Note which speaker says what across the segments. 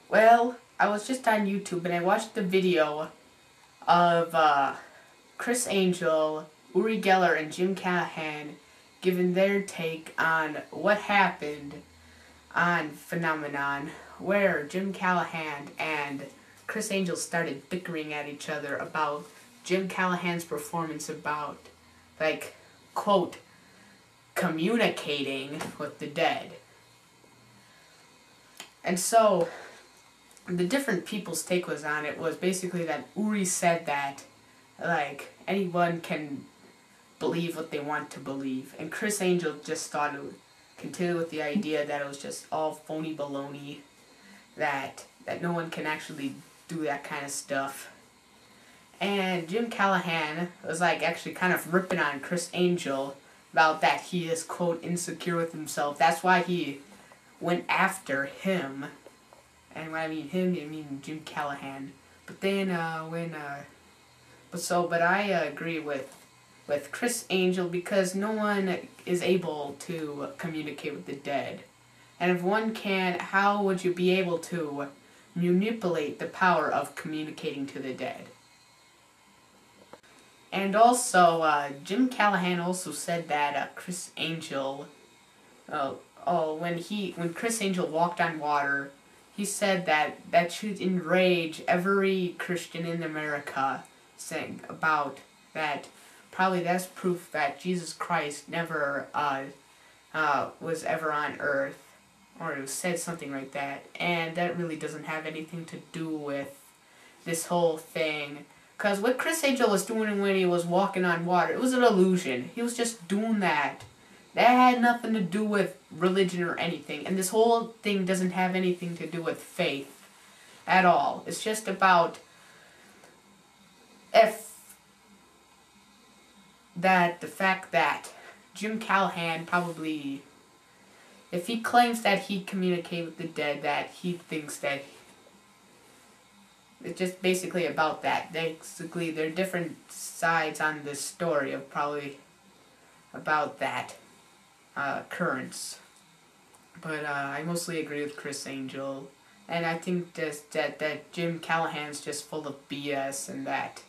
Speaker 1: Well, I was just on YouTube and I watched the video of Criss Angel, Uri Geller, and Jim Callahan giving their take on what happened on Phenomenon, where Jim Callahan and Criss Angel started bickering at each other about Jim Callahan's performance about, like, quote, communicating with the dead. And so, the different people's take was on it was basically that Uri said that, like, anyone can believe what they want to believe. And Criss Angel just thought it would continue with the idea that it was just all phony baloney, that no one can actually do that kind of stuff. And Jim Callahan was, like, actually kind of ripping on Criss Angel about that he is, quote, insecure with himself. That's why he went after him. And when I mean him, I mean Jim Callahan. But then but I agree with Criss Angel, because no one is able to communicate with the dead. And if one can, how would you be able to manipulate the power of communicating to the dead? And also, Jim Callahan also said that Criss Angel, when Criss Angel walked on water, he said that should enrage every Christian in America, saying about that. Probably that's proof that Jesus Christ never was ever on earth, or it said something like that, and that really doesn't have anything to do with this whole thing. Because what Criss Angel was doing when he was walking on water, it was an illusion. He was just doing that. That had nothing to do with religion or anything. And this whole thing doesn't have anything to do with faith at all. It's just about the fact that Jim Callahan probably, if he claims that he communicated with the dead, that he thinks that it's just basically about that. Basically, there are different sides on this story of probably about that occurrence. But I mostly agree with Criss Angel, and I think that Jim Callahan's just full of BS, and that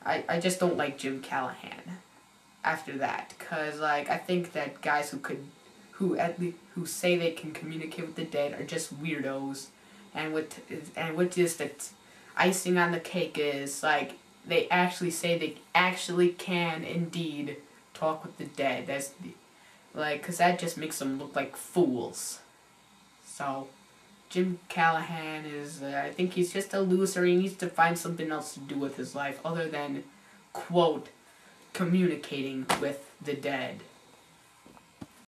Speaker 1: I just don't like Jim Callahan after that, because like I think that guys who say they can communicate with the dead are just weirdos, and what just the icing on the cake is, like, they actually say they actually can indeed talk with the dead. That's because that just makes them look like fools. So Jim Callahan is, I think he's just a loser. He needs to find something else to do with his life other than, quote, communicating with the dead.